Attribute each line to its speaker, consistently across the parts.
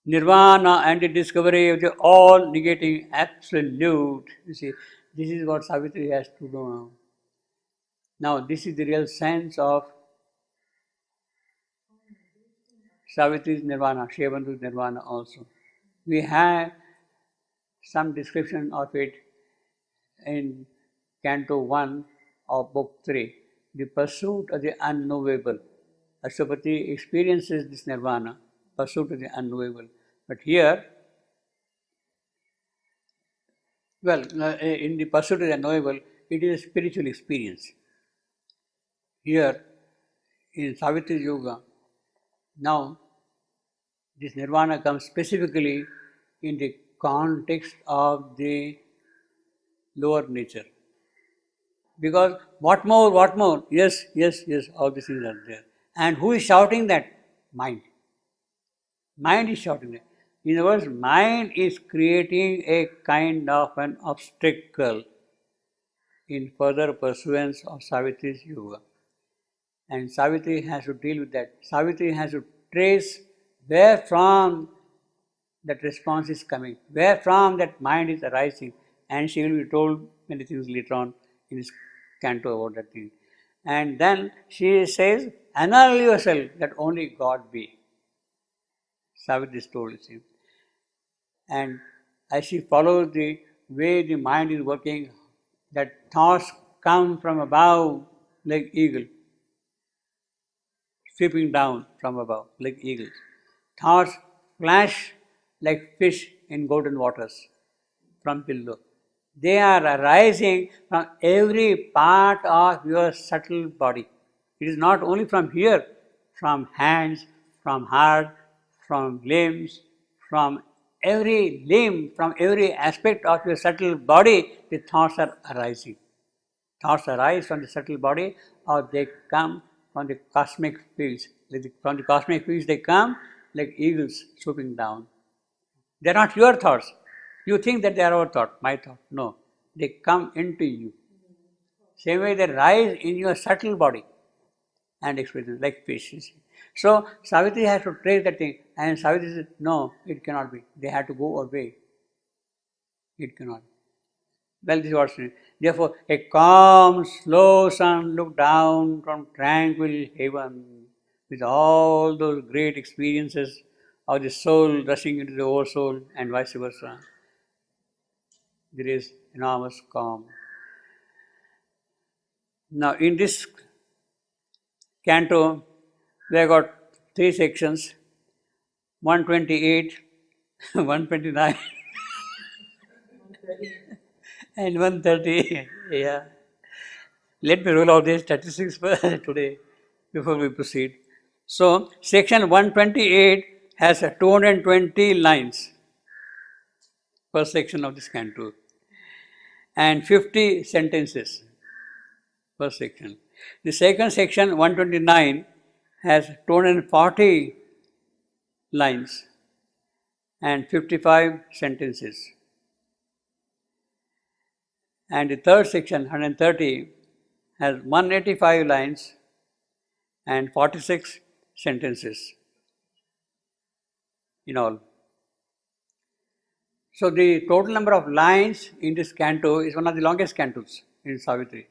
Speaker 1: Nirvana and the discovery of the all negating absolute. You see, this is what Savitri has to do now. Now, this is the real sense of Savitri's Nirvana, Shivandu's Nirvana also. We have some description of it in Canto 1 of Book 3, The Pursuit of the Unknowable. Ashwapati experiences this Nirvana, pursuit of the unknowable. But here, well, in the pursuit of the unknowable, it is a spiritual experience. Here, in Savitri Yoga, now this Nirvana comes specifically in the context of the lower nature. Because what more, what more? Yes, yes, yes, all these things are there. And who is shouting that? Mind. Mind is shouting that. In other words, mind is creating a kind of an obstacle in further pursuance of Savitri's yoga. And Savitri has to deal with that. Savitri has to trace where from that response is coming, where from that mind is arising, and she will be told many things later on in this canto about that thing. And then she says, annul yourself that only God be. Savitri is told, see. And as she follows the way the mind is working, that thoughts come from above like eagle, sweeping down from above like eagles. Thoughts flash like fish in golden waters from below. They are arising from every part of your subtle body. It is not only from here, from hands, from heart, from limbs, from every limb, from every aspect of your subtle body, the thoughts are arising. Thoughts arise from the subtle body or they come from the cosmic fields. From the cosmic fields they come like eagles swooping down. They are not your thoughts. You think that they are our thought, my thought. No, they come into you. Same way they rise in your subtle body and experience like fish. So Savitri has to trace that thing, and Savitri says, no, it cannot be. They have to go away. It cannot. Well, this is what's meant. Therefore, a calm, slow sun looked down from tranquil heaven with all those great experiences of the soul rushing into the oversoul and vice versa. There is enormous calm. Now, in this canto, we have got three sections 128, 129, and 130. Yeah. Let me roll out the statistics for today before we proceed. So, section 128 has 220 lines per section of this canto and 50 sentences per section. The second section, 129, has 240 lines and 55 sentences. And the third section, 130, has 185 lines and 46 sentences in all. So the total number of lines in this canto is one of the longest cantos in Savitri.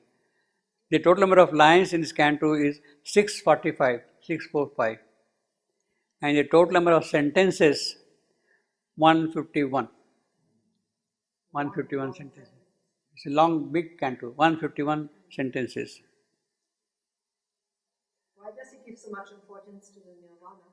Speaker 1: The total number of lines in this canto is 645. And the total number of sentences, 151. 151 sentences. It's a long, big canto, 151 sentences.
Speaker 2: Why does he give so much importance to the nirvana?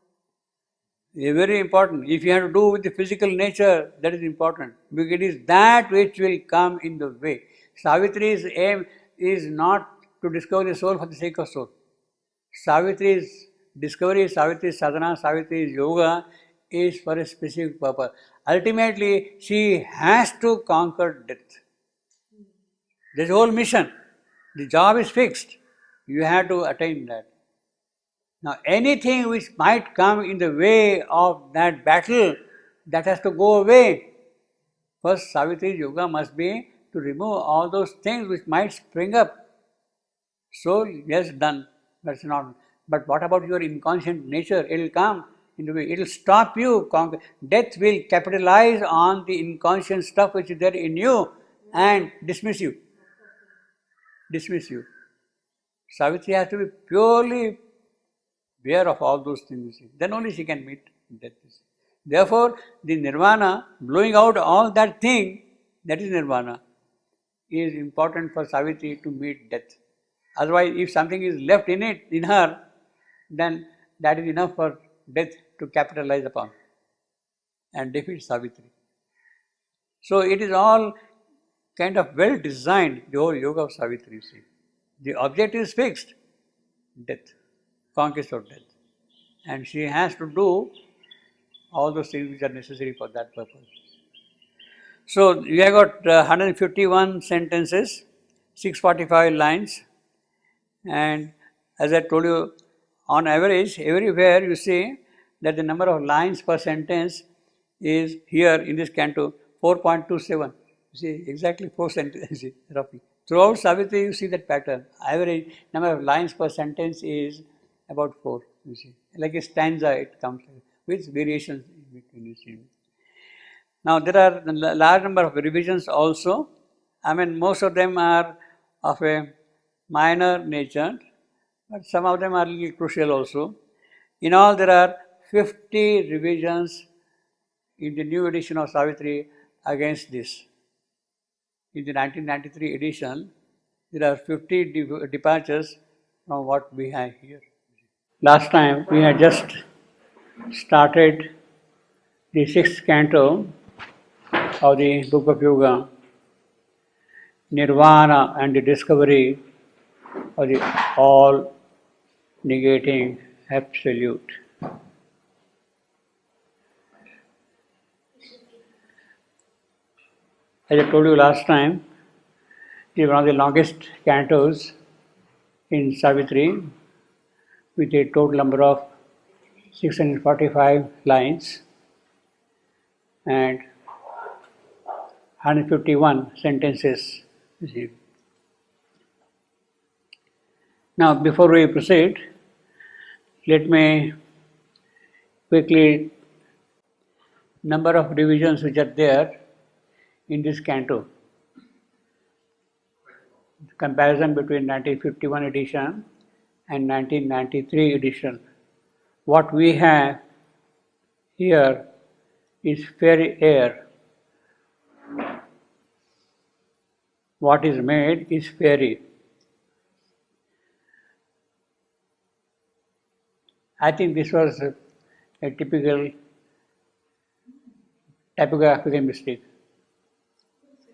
Speaker 1: It's very important. If you have to do with the physical nature, that is important. Because it is that which will come in the way. Savitri's aim is not to discover the soul for the sake of soul. Savitri's discovery, Savitri's sadhana, Savitri's yoga is for a specific purpose. Ultimately, she has to conquer death. This whole mission. The job is fixed. You have to attain that. Now, anything which might come in the way of that battle, that has to go away. First, Savitri's yoga must be to remove all those things which might spring up. So, yes, done. That's not. But what about your inconscient nature? It will come. It will stop you. Death will capitalize on the inconscient stuff which is there in you and dismiss you. Dismiss you. Savitri has to be purely aware of all those things. Then only she can meet death. Therefore, the nirvana, blowing out all that thing, that is nirvana, is important for Savitri to meet death. Otherwise, if something is left in it, in her, then that is enough for death to capitalize upon and defeat Savitri. So it is all kind of well designed, the whole yoga of Savitri. See. The object is fixed, death, conquest of death. And she has to do all those things which are necessary for that purpose. So we have got 151 sentences, 645 lines, and as I told you, on average, everywhere you see that the number of lines per sentence is here in this canto 4.27. You see, exactly 4 sentences roughly. Throughout Savitri, you see that pattern. Average number of lines per sentence is about 4. You see, like a stanza, it comes with variations in between. You see. Now there are a large number of revisions also. I mean, most of them are of a minor nature, but some of them are little crucial also. In all, there are 50 revisions in the new edition of Savitri against this. In the 1993 edition, there are 50 departures from what we have here. Last time we had just started the 6th canto of the Book of Yoga, Nirvana and the discovery of the all negating absolute. As I told you last time, it is one of the longest cantos in Savitri with a total number of 645 lines and 151 sentences. Now, before we proceed, let me quickly number of revisions which are there in this canto. Comparison between 1951 edition and 1993 edition. What we have here is fairy air. What is made is fairy. I think this was a typical typographical mistake.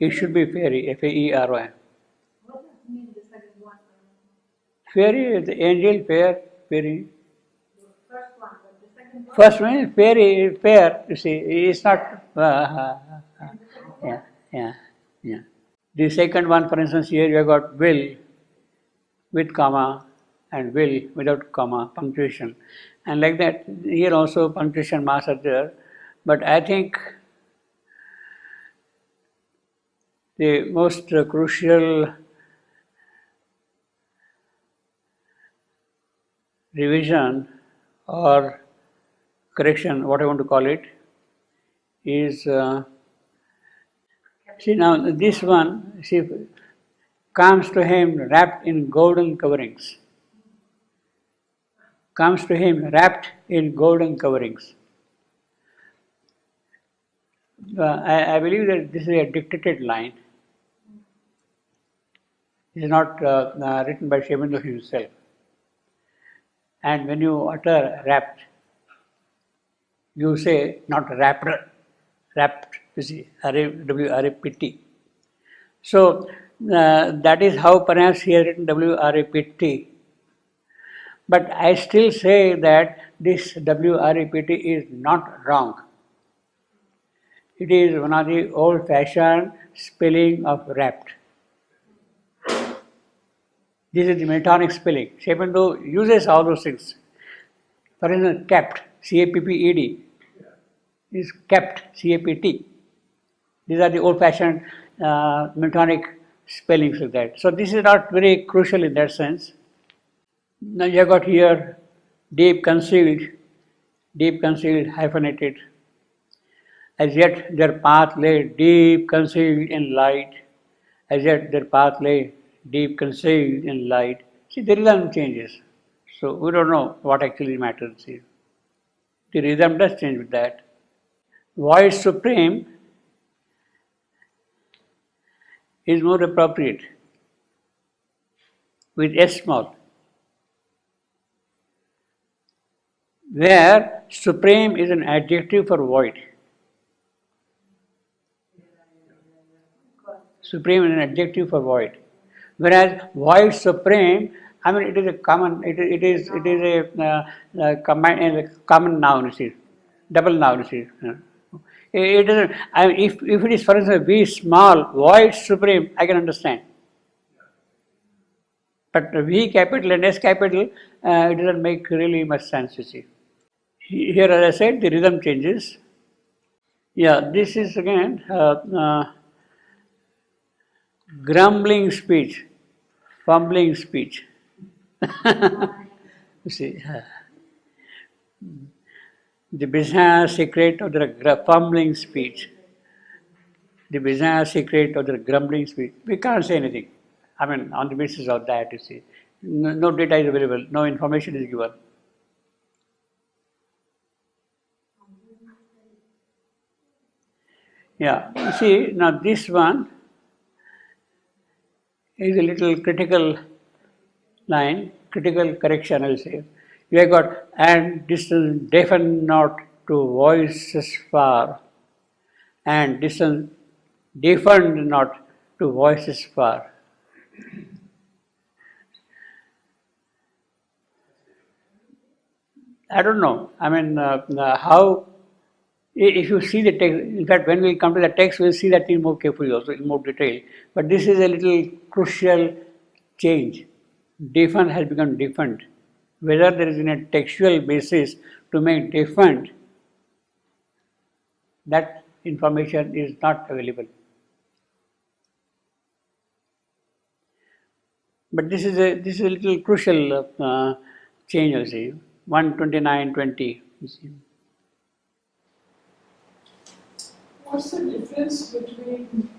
Speaker 1: It should be fairy, F-A-E-R-Y.
Speaker 2: What does it mean, the second one?
Speaker 1: Fairy, the angel, fair, fairy.
Speaker 2: The first one, but the second one?
Speaker 1: First one is fairy, fair, you see, it's not. Yeah. The second one, for instance, here you have got will with comma and will without comma, punctuation. And like that, here also punctuation marks are there. But I think the most crucial revision or correction, what I want to call it, is see now this one, see, comes to him wrapped in golden coverings. Comes to him wrapped in golden coverings. I believe that this is a dictated line. It is not written by Shebendra himself. And when you utter wrapped, you say not wrapped, wrapped, you see, W-R-A-P-T. So that is how perhaps he has written W-R-A-P-T. But I still say that this W-R-A-P-T is not wrong. It is one of the old-fashioned spelling of wrapped. This is the Miltonic spelling. Shebendra uses all those things. For instance, capped, C-A-P-P-E-D, is kept, C-A-P-T. These are the old-fashioned Miltonic spellings of that. So this is not very crucial in that sense. Now you have got here deep concealed deep concealed, hyphenated. As yet their path lay deep concealed in light. As yet their path lay deep concealed in light. See, the rhythm changes. So we don't know what actually matters here. The rhythm does change with that. Voice supreme is more appropriate with S small, where supreme is an adjective for void. Supreme is an adjective for void. Whereas void supreme, I mean, it is a common, it is a common noun, you see, double noun, you see. It doesn't, I mean, if it is, for instance, V small, void supreme, I can understand. But V capital and S capital, it doesn't make really much sense, you see. Here, as I said, the rhythm changes. Yeah, this is again grumbling speech, fumbling speech. You see, the bizarre secret of the fumbling speech, the bizarre secret of the grumbling speech. We can't say anything. I mean, on the basis of that, you see, no data is available, no information is given. Yeah, you see, now this one is a little critical line, critical correction, I will say. You have got, and distance deafen not to voices far, and distance deafened not to voices far. I don't know. I mean, how, if you see the text, in fact, when we come to the text, we'll see that in more carefully also, in more detail. But this is a little crucial change. Deafened has become deafened. Whether there is a textual basis to make deafened, that information is not available. But this is a little crucial change, you see. 129:20. You see.
Speaker 3: What's the difference between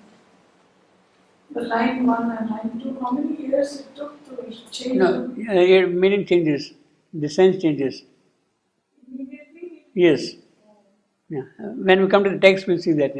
Speaker 3: the line 1 and line 2? How many years it took to change
Speaker 1: No,
Speaker 3: them
Speaker 1: meaning changes, the sense changes.
Speaker 3: immediately?
Speaker 1: Yes. Yeah. When we come to the text, we'll see that.